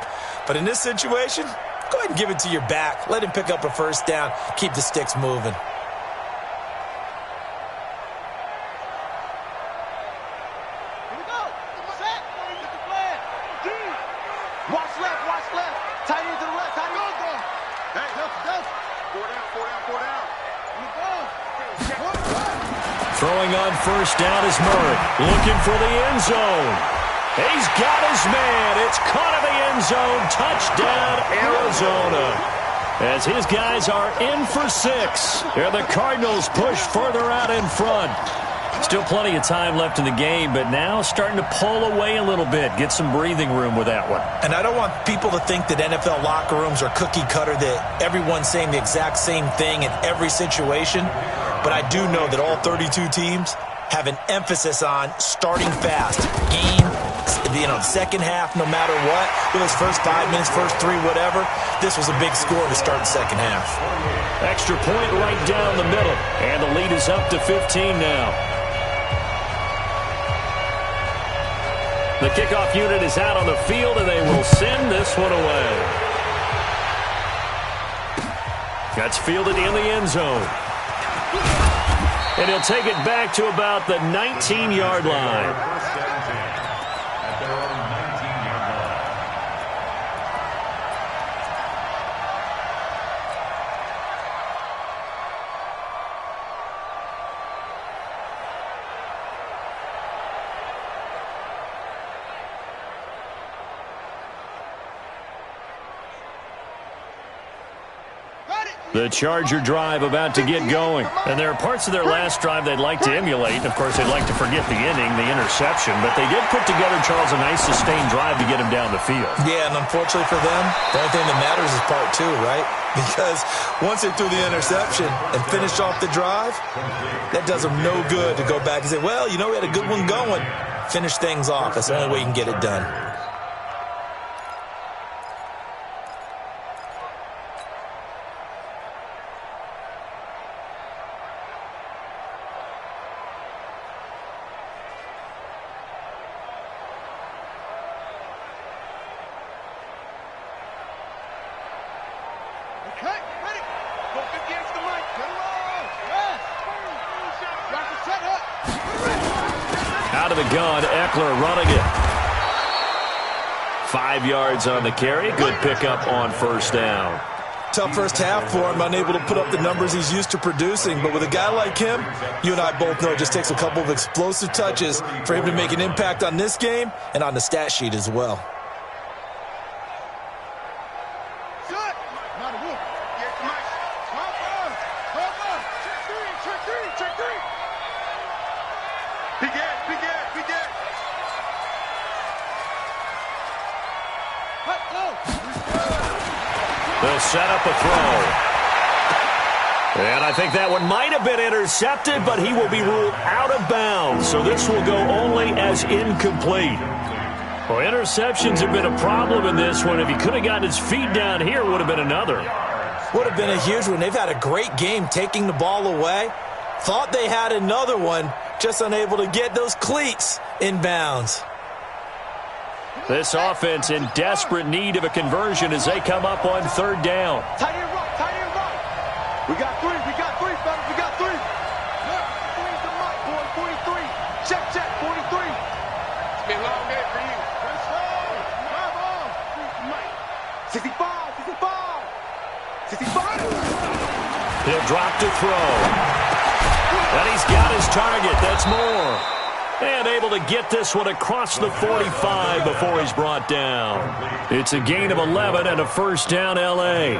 S4: But in this situation, go ahead and give it to your back. Let him pick up a first down, keep the sticks moving.
S1: Throwing on first down is Murray. Looking for the end zone. He's got his man. It's caught in the end zone. Touchdown, Arizona. As his guys are in for 6. Here the Cardinals push further out in front. Still plenty of time left in the game, but now starting to pull away a little bit. Get some breathing room with that one.
S4: And I don't want people to think that NFL locker rooms are cookie cutter, that everyone's saying the exact same thing in every situation. But I do know that all 32 teams have an emphasis on starting fast. Game, second half, no matter what. Whether it's first 5 minutes, first 3, whatever. This was a big score to start the second half.
S1: Extra point right down the middle. And the lead is up to 15 now. The kickoff unit is out on the field, and they will send this one away. That's fielded in the end zone. And he'll take it back to about the 19-yard line. The Charger drive about to get going. And there are parts of their last drive they'd like to emulate. Of course, they'd like to forget the inning, the interception. But they did put together, Charles, a nice sustained drive to get him down the field.
S4: Yeah, and unfortunately for them, the only thing that matters is part 2, right? Because once they threw the interception and finished off the drive, that does them no good to go back and say, well, you know, we had a good one going. Finish things off. That's the only way you can get it done.
S1: Out of the gun, Eckler running it. 5 yards on the carry. Good pickup on first down.
S4: Tough first half for him, unable to put up the numbers he's used to producing. But with a guy like him, you and I both know it just takes a couple of explosive touches for him to make an impact on this game and on the stat sheet as well.
S1: They'll set up a throw. And I think that one might have been intercepted, but he will be ruled out of bounds. So this will go only as incomplete. Well, interceptions have been a problem in this one. If he could have gotten his feet down here, it would have been another.
S4: Would have been a huge one. They've had a great game taking the ball away. Thought they had another one, just unable to get those cleats in bounds.
S1: This offense in desperate need of a conversion as they come up on third down.
S3: Tight end right, tight end right. We got three, fellas, we got three. Look, three's the mic, boy, 43. Check, 43. It's been a long day for you. Let's go. Drive on. Three's the mic. 65.
S1: He'll drop to throw. And he's got his target. That's more. And able to get this one across the 45 before he's brought down. It's a gain of 11 and a first down, L.A.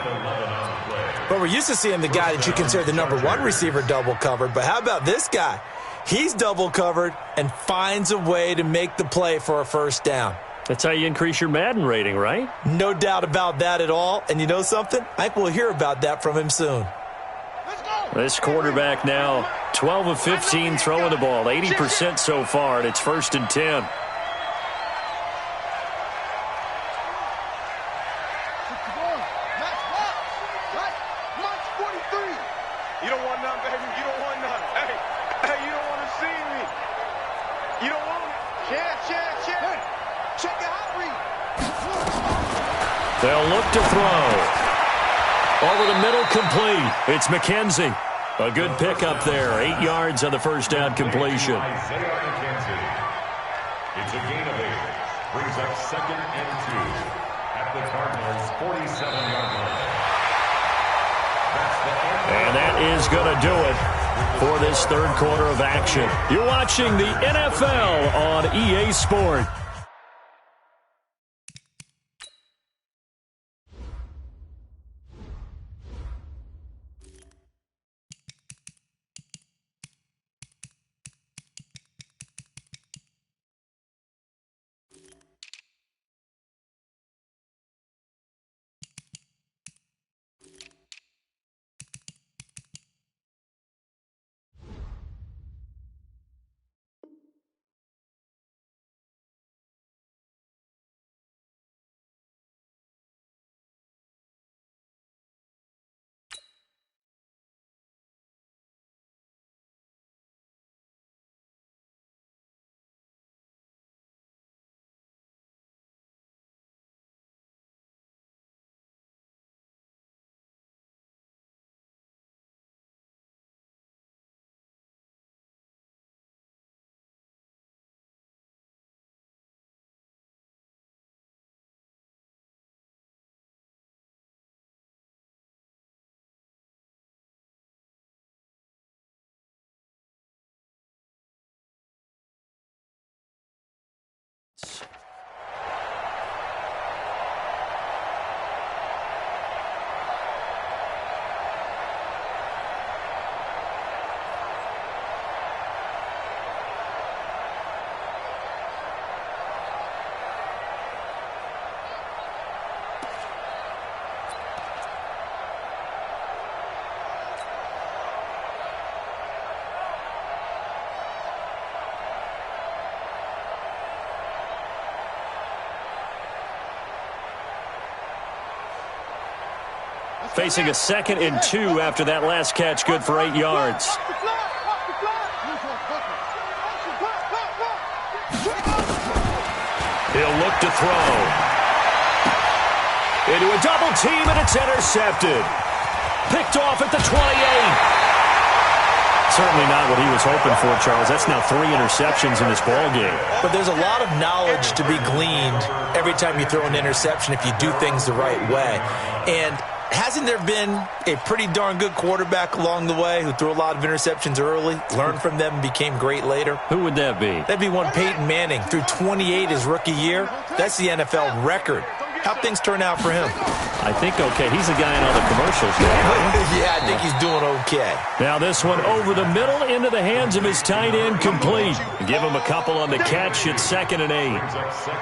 S4: But we're used to seeing the guy that you consider the number one receiver double covered. But how about this guy? He's double covered and finds a way to make the play for a first down.
S1: That's how you increase your Madden rating, right?
S4: No doubt about that at all. And you know something? I think we'll hear about that from him soon.
S1: This quarterback now 12 of 15 throwing the ball, 80% so far, and it's 1st and 10.
S3: You don't want none, baby. You don't want none. Hey, you don't want to see me. You don't want it. Check. Hey, check it out, Reed.
S1: They'll look to throw. Over the middle, complete. It's McKenzie. A good pickup there. 8 yards on the first down completion.
S2: It's a gain of 8. Brings up 2nd and 2 at the Cardinals' 47-yard line.
S1: And that is going to do it for this third quarter of action. You're watching the NFL on EA Sport. Facing a 2nd and 2 after that last catch, good for 8 yards. He'll look to throw. Into a double team, and it's intercepted. Picked off at the 28. Certainly not what he was hoping for, Charles. That's now 3 interceptions in this ball game.
S4: But there's a lot of knowledge to be gleaned every time you throw an interception if you do things the right way. And hasn't there been a pretty darn good quarterback along the way who threw a lot of interceptions early, learned from them, and became great later?
S1: Who would that be?
S4: That'd be one Peyton Manning. Threw 28 his rookie year. That's the NFL record How'd things turn out for him?
S1: I think okay. He's a guy in all the commercials now.
S4: Yeah, I think he's doing okay.
S1: Now this one over the middle into the hands of his tight end, complete. Give him a couple on the catch. It's 2nd and 8.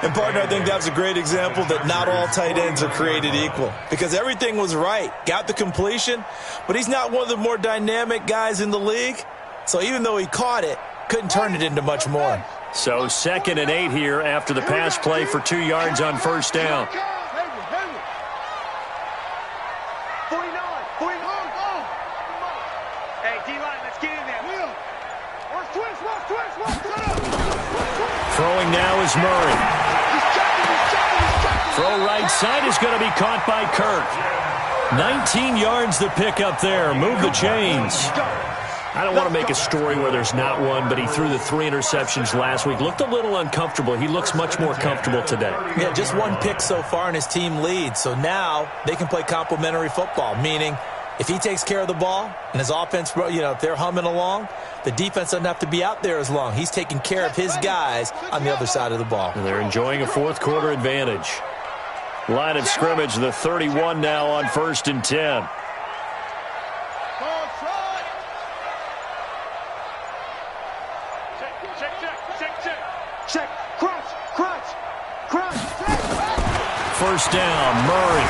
S4: And, partner, I think that's a great example that not all tight ends are created equal because everything was right. Got the completion, but he's not one of the more dynamic guys in the league. So even though he caught it, couldn't turn it into much more.
S1: So 2nd and 8 here after the pass play for 2 yards on first down.
S3: 49. Hey, D-line, let's get in there.
S1: Throwing now is Murray. Throw right side is going to be caught by Kirk. 19 yards the pick up there. Move the chains. I don't want to make a story where there's not one, but he threw the 3 interceptions last week. Looked a little uncomfortable. He looks much more comfortable today.
S4: Yeah, just 1 pick so far and his team leads. So now they can play complementary football, meaning if he takes care of the ball and his offense, if they're humming along, the defense doesn't have to be out there as long. He's taking care of his guys on the other side of the ball.
S1: And they're enjoying a 4th quarter advantage. Line of scrimmage, the 31 now on 1st and 10.
S3: Check. Crunch.
S1: First down, Murray.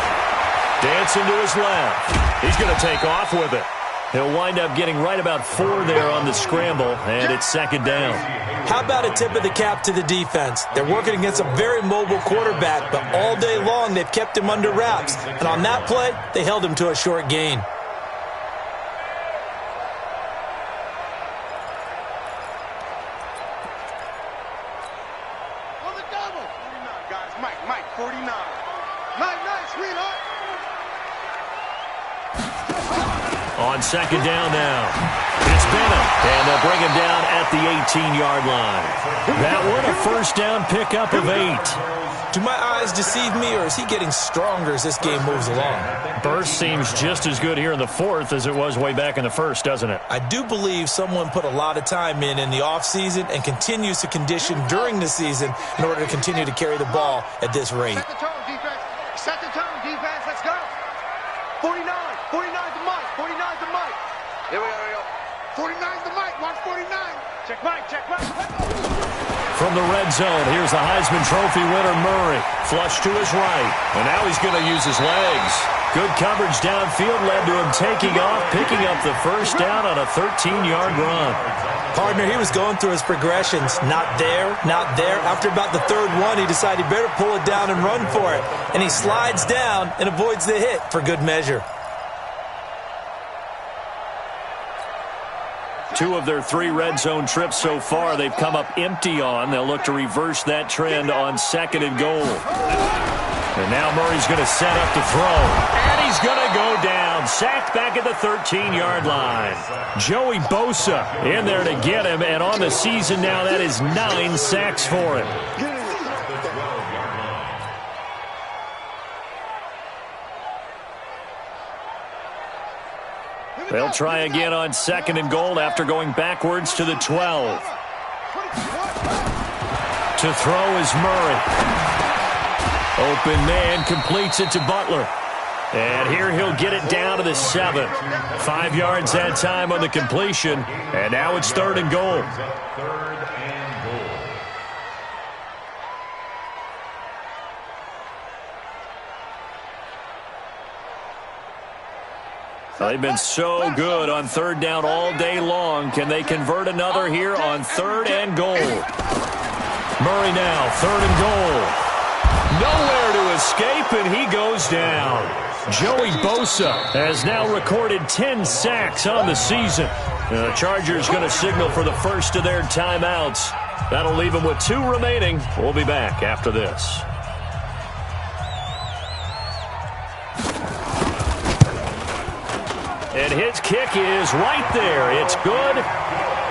S1: Dancing to his left. He's going to take off with it. He'll wind up getting right about 4 there on the scramble, and it's 2nd down.
S4: How about a tip of the cap to the defense? They're working against a very mobile quarterback, but all day long they've kept him under wraps. And on that play, they held him to a short gain.
S3: Mike, 49. Nice, sweetheart.
S1: On 2nd down now. It's Benham, and they'll bring him down at the 18-yard line. That one, a first down pickup of 8.
S4: Do my eyes deceive me, or is he getting stronger as this game moves along?
S1: Burst seems just as good here in the 4th as it was way back in the 1st, doesn't it?
S4: I do believe someone put a lot of time in the offseason and continues to condition during the season in order to continue to carry the ball at this rate.
S3: Set the tone, defense. Set the tone, defense. Let's go. 49 to Mike. 49 to Mike. Here we go. 49 to Mike. Watch 49. Check Mike.
S1: From the red zone, here's the Heisman Trophy winner, Murray. Flush to his right, and now he's going to use his legs. Good coverage downfield led to him taking off, picking up the first down on a 13-yard run.
S4: Partner, he was going through his progressions. Not there. After about the 3rd one, he decided he better pull it down and run for it. And he slides down and avoids the hit for good measure.
S1: 2 of their 3 red zone trips so far they've come up empty on. They'll look to reverse that trend on 2nd and goal. And now Murray's going to set up to throw. And he's going to go down. Sacked back at the 13-yard line. Joey Bosa in there to get him. And on the season now, that is 9 sacks for him. They'll try again on 2nd and goal after going backwards to the 12. To throw is Murray. Open man completes it to Butler. And here he'll get it down to the 7. 5 yards that time on the completion. And now it's 3rd and goal. They've been so good on 3rd down all day long. Can they convert another here on 3rd and goal? Murray now, 3rd and goal. Nowhere to escape, and he goes down. Joey Bosa has now recorded 10 sacks on the season. The Chargers going to signal for the first of their timeouts. That'll leave them with 2 remaining. We'll be back after this. And his kick is right there. It's good.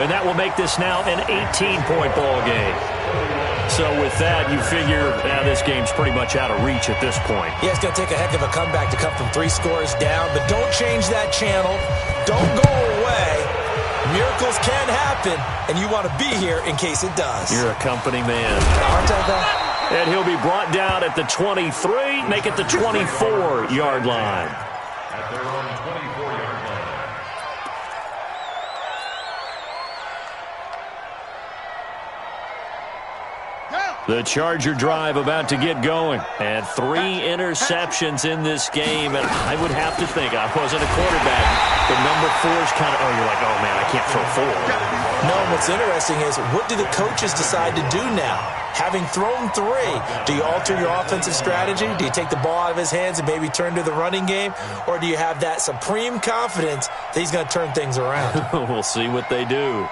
S1: And that will make this now an 18-point ball game. So with that, you figure this game's pretty much out of reach at this point.
S4: Yeah, it's going to take a heck of a comeback to come from 3 scores down. But don't change that channel. Don't go away. Miracles can happen, and you want to be here in case it does.
S1: You're a company man.
S4: Aren't I, though?
S1: And he'll be brought down at the 23, make it the 24-yard line.
S2: At their own 24-yard line.
S1: The Charger drive about to get going. And 3 interceptions in this game. And I would have to think, I wasn't a quarterback, but number 4 is kind of, you're like, oh, man, I can't throw 4.
S4: No, what's interesting is, what do the coaches decide to do now? Having thrown 3, do you alter your offensive strategy? Do you take the ball out of his hands and maybe turn to the running game? Or do you have that supreme confidence that he's going to turn things around?
S1: We'll see what they do.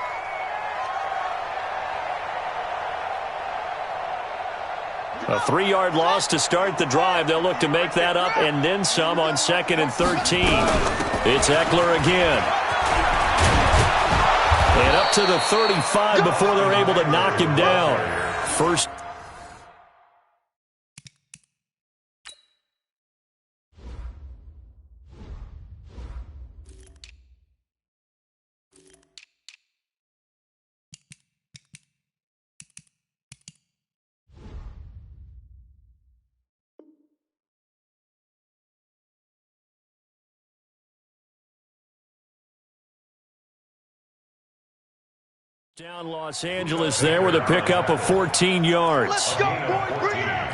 S1: A 3-yard loss to start the drive. They'll look to make that up and then some on 2nd and 13. It's Eckler again. And up to the 35 before they're able to knock him down. First. Down Los Angeles there with a pickup of 14 yards.
S3: Let's go, boy. Bring it up.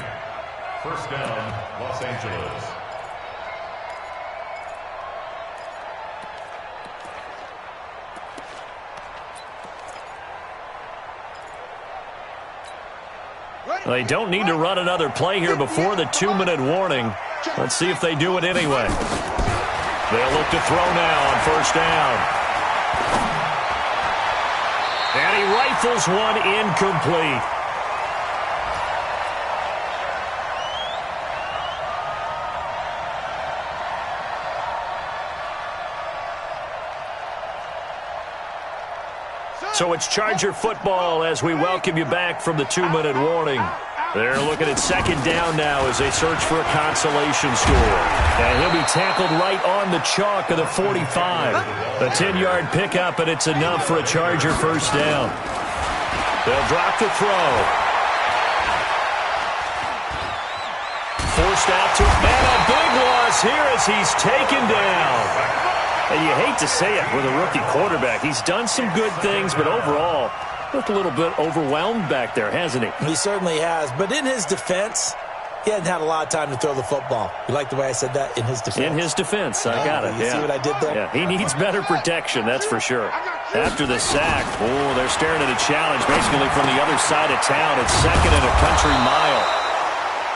S2: First down, Los Angeles.
S1: They don't need to run another play here before the 2-minute warning. Let's see if they do it anyway. They'll look to throw now on first down. And he rifles one incomplete. So it's Charger football as we welcome you back from the 2-minute warning. They're looking at second down now as they search for a consolation score. And he'll be tackled right on the chalk of the 45. A 10-yard pickup, and it's enough for a Charger first down. They'll drop the throw. Forced out to, and a big loss here as he's taken down. And you hate to say it with a rookie quarterback. He's done some good things, but overall, looked a little bit overwhelmed back there, hasn't he?
S4: He certainly has. But in his defense, he hasn't had a lot of time to throw the football. You like the way I said that? In his defense.
S1: In his defense. I got it.
S4: You see what I did there?
S1: Yeah, he needs better protection, that's for sure. After the sack, they're staring at a challenge basically from the other side of town. It's 2nd and a country mile.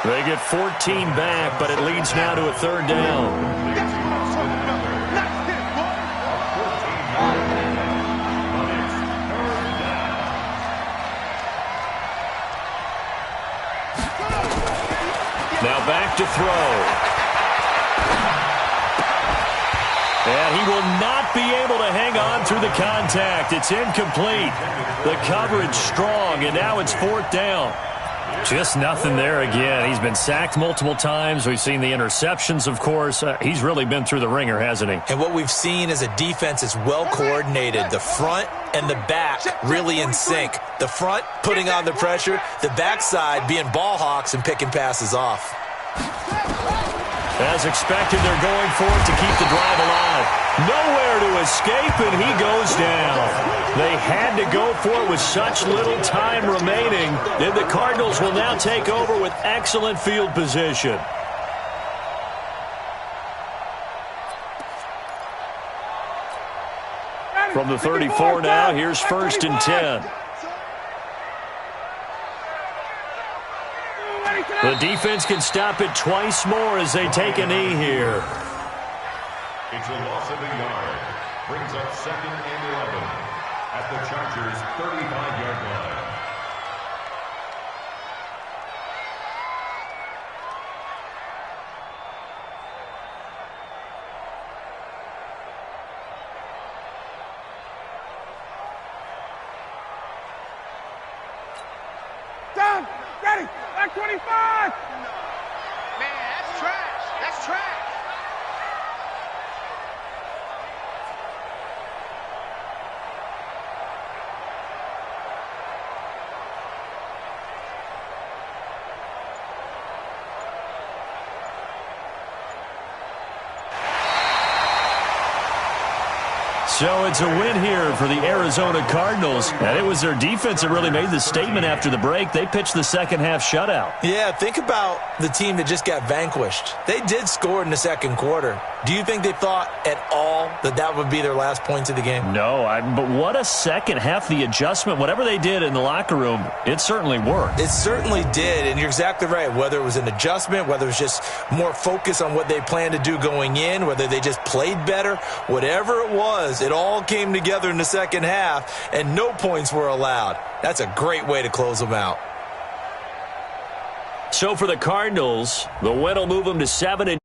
S1: They get 14 back, but it leads now to a 3rd down. Now back to throw. And he will not be able to hang on through the contact. It's incomplete. The coverage strong, and now it's 4th down. Just nothing there again. He's been sacked multiple times. We've seen the interceptions, of course. He's really been through the ringer, hasn't he?
S4: And what we've seen is a defense that's well coordinated. The front and the back really in sync. The front putting on the pressure, the backside being ball hawks and picking passes off.
S1: As expected, they're going for it to keep the drive alive. Nowhere to escape, and he goes down. They had to go for it with such little time remaining, and the Cardinals will now take over with excellent field position. From the 34 now, here's 1st and 10. The defense can stop it twice more as they take a knee here.
S2: It's a loss of a yard. Brings up 2nd and 11 at the Chargers' 35-yard line.
S3: Down, ready, back 25. Man, that's trash. That's trash.
S1: So it's a win here for the Arizona Cardinals, and it was their defense that really made the statement after the break. They pitched the second half shutout.
S4: Yeah, think about the team that just got vanquished. They did score in the second quarter. Do you think they thought at all that that would be their last points of the game?
S1: No, but what a second half. The adjustment, whatever they did in the locker room, it certainly worked.
S4: It certainly did, and you're exactly right. Whether it was an adjustment, whether it was just more focus on what they planned to do going in, whether they just played better, whatever it was, it all came together in the second half, and no points were allowed. That's a great way to close them out.
S1: So for the Cardinals, the win will move them to 7-2.